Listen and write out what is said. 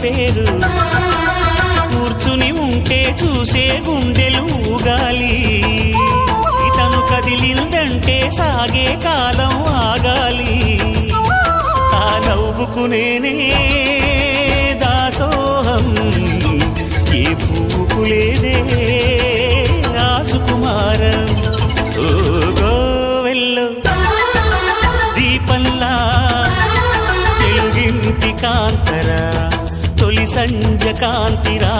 పేరు కూర్చుని ఉంటే చూసే గుండెలు ఊగాలి ఇతను కదిలిందంటే సాగే కాలం ఆగాలి ఆ నవ్వుకు నేనే దాసోహం ఏ పువ్వుకు లేదే ఆ సుకుమారం ఓ గోవెల్లో దీపంలా తెలుగింటి కాంతరా తొలి సంజ కాంతిరా